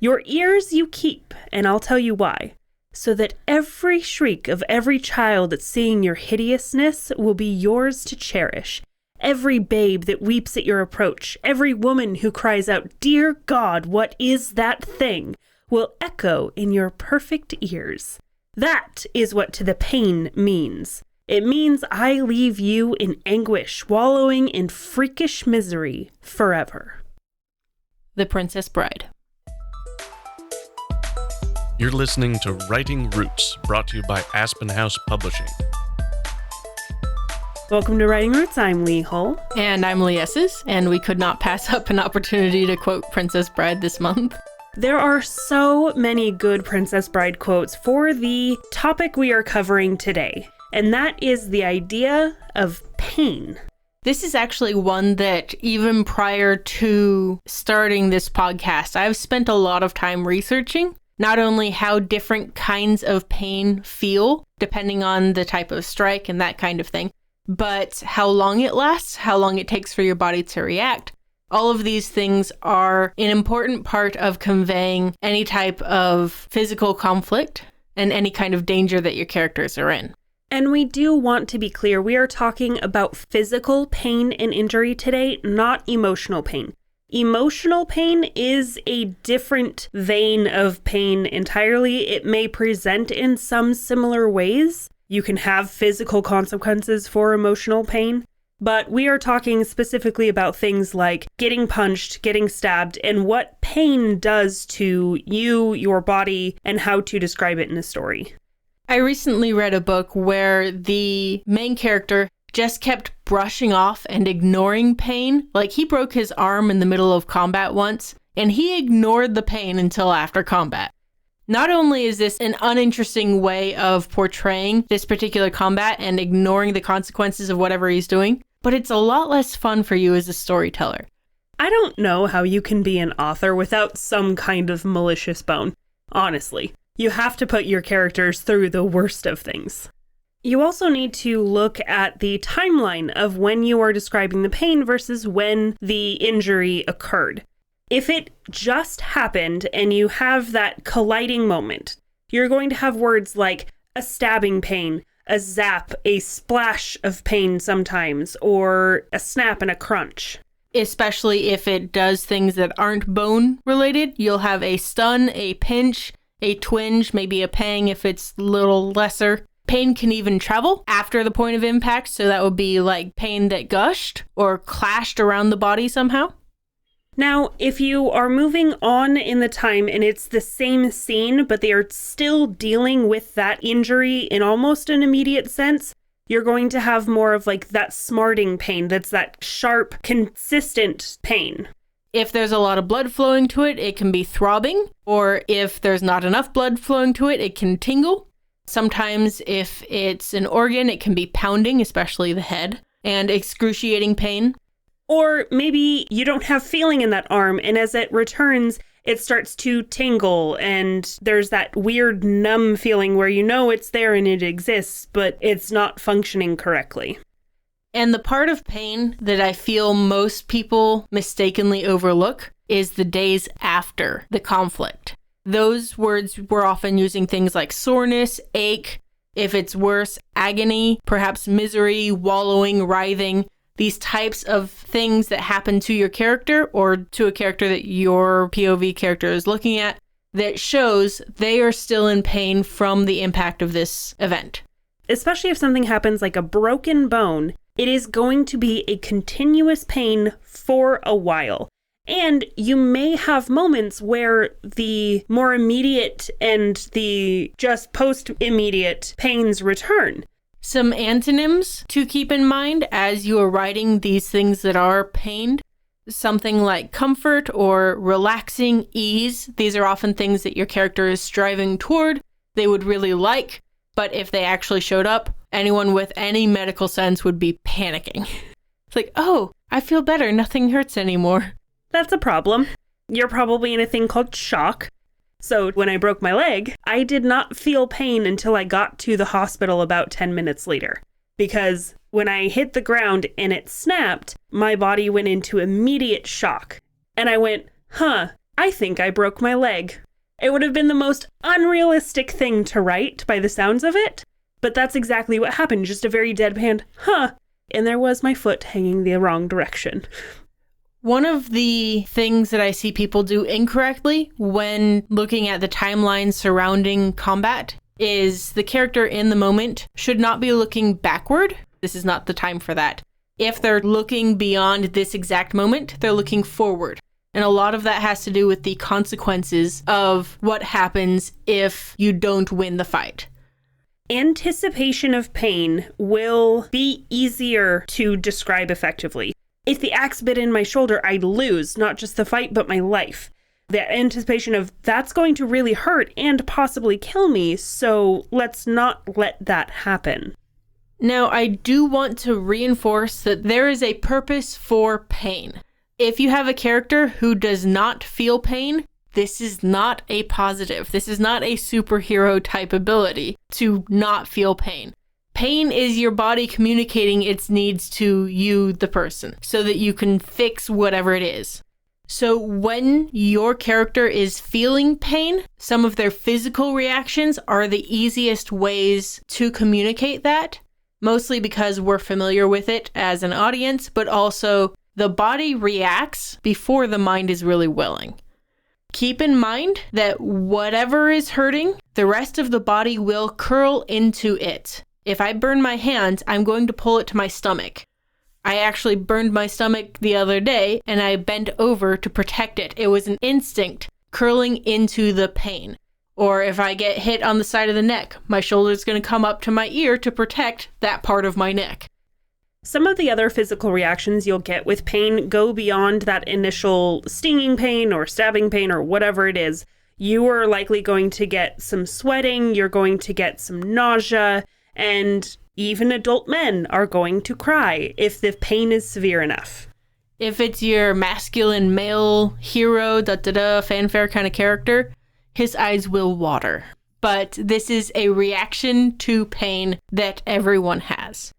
Your ears you keep, and I'll tell you why. So that every shriek of every child at seeing your hideousness will be yours to cherish. Every babe that weeps at your approach, every woman who cries out, "Dear God, what is that thing?" will echo in your perfect ears. That is what to the pain means. It means I leave you in anguish, wallowing in freakish misery forever. The Princess Bride. You're listening to Writing Roots, brought to you by Aspen House Publishing. Welcome to Writing Roots. I'm Lee Hull. And I'm Lee Esses, and we could not pass up an opportunity to quote Princess Bride this month. There are so many good Princess Bride quotes for the topic we are covering today, and that is the idea of pain. This is actually one that even prior to starting this podcast, I've spent a lot of time researching. Not only how different kinds of pain feel, depending on the type of strike and that kind of thing, but how long it lasts, how long it takes for your body to react. All of these things are an important part of conveying any type of physical conflict and any kind of danger that your characters are in. And we do want to be clear, we are talking about physical pain and injury today, not emotional pain. Emotional pain is a different vein of pain entirely. It may present in some similar ways. You can have physical consequences for emotional pain, but we are talking specifically about things like getting punched, getting stabbed, and what pain does to you, your body, and how to describe it in a story. I recently read a book where the main character just kept brushing off and ignoring pain. Like, he broke his arm in the middle of combat once, and he ignored the pain until after combat. Not only is this an uninteresting way of portraying this particular combat and ignoring the consequences of whatever he's doing, but it's a lot less fun for you as a storyteller. I don't know how you can be an author without some kind of malicious bone, honestly. You have to put your characters through the worst of things. You also need to look at the timeline of when you are describing the pain versus when the injury occurred. If it just happened and you have that colliding moment, you're going to have words like a stabbing pain, a zap, a splash of pain sometimes, or a snap and a crunch. Especially if it does things that aren't bone related, you'll have a stun, a pinch, a twinge, maybe a pang if it's a little lesser. Pain can even travel after the point of impact, so that would be like pain that gushed or clashed around the body somehow. Now, if you are moving on in the time and it's the same scene, but they are still dealing with that injury in almost an immediate sense, you're going to have more of like that smarting pain, that's that sharp, consistent pain. If there's a lot of blood flowing to it, it can be throbbing, or if there's not enough blood flowing to it, it can tingle. Sometimes if it's an organ, it can be pounding, especially the head, and excruciating pain. Or maybe you don't have feeling in that arm, and as it returns, it starts to tingle, and there's that weird numb feeling where you know it's there and it exists, but it's not functioning correctly. And the part of pain that I feel most people mistakenly overlook is the days after the conflict. Those words we're often using things like soreness, ache, if it's worse, agony, perhaps misery, wallowing, writhing, these types of things that happen to your character or to a character that your POV character is looking at that shows they are still in pain from the impact of this event. Especially if something happens like a broken bone, it is going to be a continuous pain for a while. And you may have moments where the more immediate and the just post-immediate pains return. Some antonyms to keep in mind as you are writing these things that are pained. Something like comfort or relaxing, ease. These are often things that your character is striving toward, they would really like, but if they actually showed up, anyone with any medical sense would be panicking. It's like, oh, I feel better, nothing hurts anymore. That's a problem. You're probably in a thing called shock. So when I broke my leg, I did not feel pain until I got to the hospital about 10 minutes later. Because when I hit the ground and it snapped, my body went into immediate shock. And I went, I think I broke my leg. It would have been the most unrealistic thing to write by the sounds of it, but that's exactly what happened. Just a very deadpan, and there was my foot hanging the wrong direction. One of the things that I see people do incorrectly when looking at the timeline surrounding combat is the character in the moment should not be looking backward. This is not the time for that. If they're looking beyond this exact moment, they're looking forward. And a lot of that has to do with the consequences of what happens if you don't win the fight. Anticipation of pain will be easier to describe effectively. If the axe bit in my shoulder, I'd lose not just the fight, but my life. The anticipation of that's going to really hurt and possibly kill me, so let's not let that happen. Now, I do want to reinforce that there is a purpose for pain. If you have a character who does not feel pain, this is not a positive. This is not a superhero type ability to not feel pain. Pain is your body communicating its needs to you, the person, so that you can fix whatever it is. So when your character is feeling pain, some of their physical reactions are the easiest ways to communicate that, mostly because we're familiar with it as an audience, but also the body reacts before the mind is really willing. Keep in mind that whatever is hurting, the rest of the body will curl into it. If I burn my hand, I'm going to pull it to my stomach. I actually burned my stomach the other day and I bent over to protect it. It was an instinct curling into the pain. Or if I get hit on the side of the neck, my shoulder's going to come up to my ear to protect that part of my neck. Some of the other physical reactions you'll get with pain go beyond that initial stinging pain or stabbing pain or whatever it is. You are likely going to get some sweating, you're going to get some nausea, and even adult men are going to cry if the pain is severe enough. If it's your masculine male hero, fanfare kind of character, his eyes will water. But this is a reaction to pain that everyone has.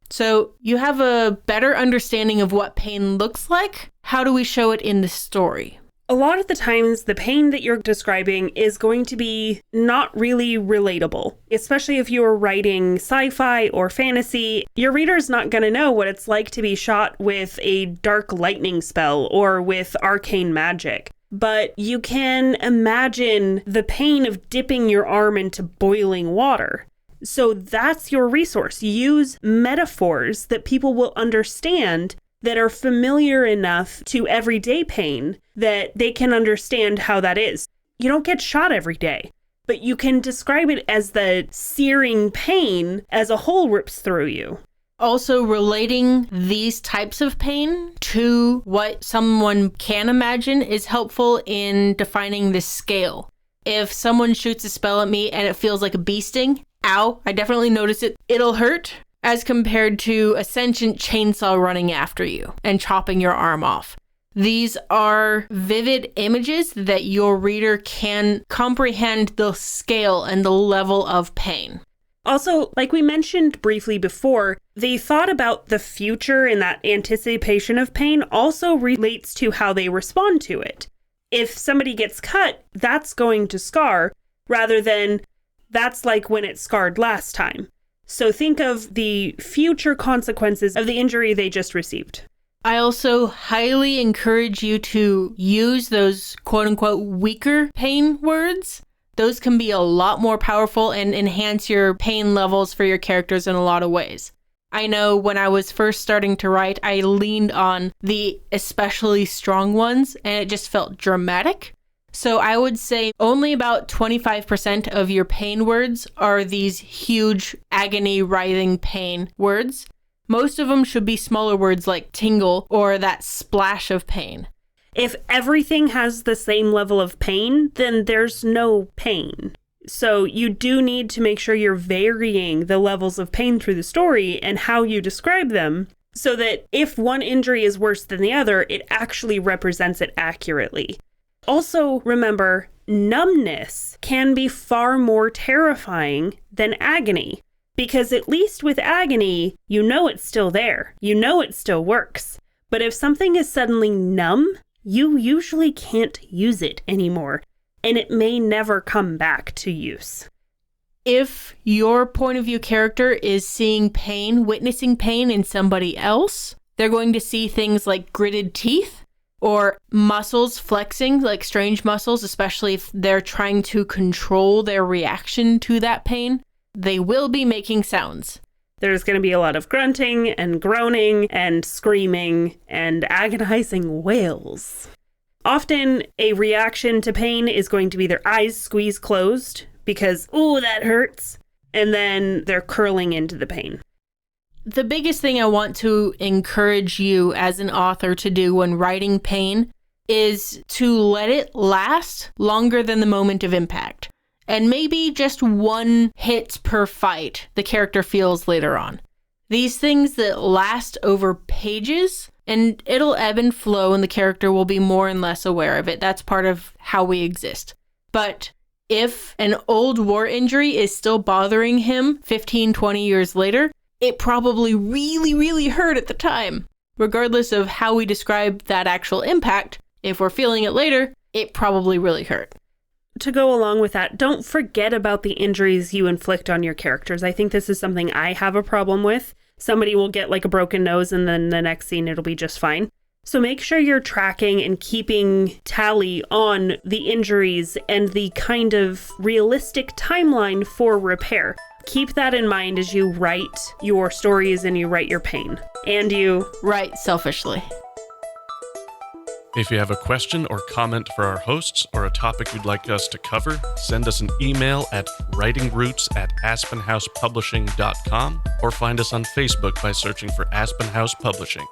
So you have a better understanding of what pain looks like. How do we show it in the story? A lot of the times, the pain that you're describing is going to be not really relatable, especially if you're writing sci-fi or fantasy. Your reader's not going to know what it's like to be shot with a dark lightning spell or with arcane magic. But you can imagine the pain of dipping your arm into boiling water. So that's your resource. Use metaphors that people will understand that are familiar enough to everyday pain that they can understand how that is. You don't get shot every day, but you can describe it as the searing pain as a hole rips through you. Also, relating these types of pain to what someone can imagine is helpful in defining the scale. If someone shoots a spell at me and it feels like a bee sting, ow, I definitely notice it. It'll hurt as compared to a sentient chainsaw running after you and chopping your arm off. These are vivid images that your reader can comprehend the scale and the level of pain. Also, like we mentioned briefly before, the thought about the future and that anticipation of pain also relates to how they respond to it. If somebody gets cut, that's going to scar, rather than that's like when it scarred last time. So think of the future consequences of the injury they just received. I also highly encourage you to use those quote-unquote weaker pain words. Those can be a lot more powerful and enhance your pain levels for your characters in a lot of ways. I know when I was first starting to write, I leaned on the especially strong ones, and it just felt dramatic. So I would say only about 25% of your pain words are these huge agony, writhing pain words. Most of them should be smaller words like tingle or that splash of pain. If everything has the same level of pain, then there's no pain. So you do need to make sure you're varying the levels of pain through the story and how you describe them, so that if one injury is worse than the other, it actually represents it accurately. Also, remember, numbness can be far more terrifying than agony, because at least with agony, you know it's still there. You know it still works. But if something is suddenly numb, you usually can't use it anymore, and it may never come back to use. If your point of view character is seeing pain, witnessing pain in somebody else, they're going to see things like gritted teeth or muscles flexing, like strange muscles, especially if they're trying to control their reaction to that pain. They will be making sounds. There's going to be a lot of grunting and groaning and screaming and agonizing wails. Often, a reaction to pain is going to be their eyes squeeze closed because, ooh, that hurts, and then they're curling into the pain. The biggest thing I want to encourage you as an author to do when writing pain is to let it last longer than the moment of impact. And maybe just 1 hit per fight the character feels later on. These things that last over pages, and it'll ebb and flow and the character will be more and less aware of it. That's part of how we exist. But if an old war injury is still bothering him 15, 20 years later, it probably really, really hurt at the time. Regardless of how we describe that actual impact, if we're feeling it later, it probably really hurt. To go along with that, don't forget about the injuries you inflict on your characters. I think this is something I have a problem with. Somebody will get like a broken nose and then the next scene it'll be just fine. So make sure you're tracking and keeping tally on the injuries and the kind of realistic timeline for repair. Keep that in mind as you write your stories and you write your pain. And you write selfishly. If you have a question or comment for our hosts or a topic you'd like us to cover, send us an email at writingroots@aspenhousepublishing.com or find us on Facebook by searching for Aspen House Publishing.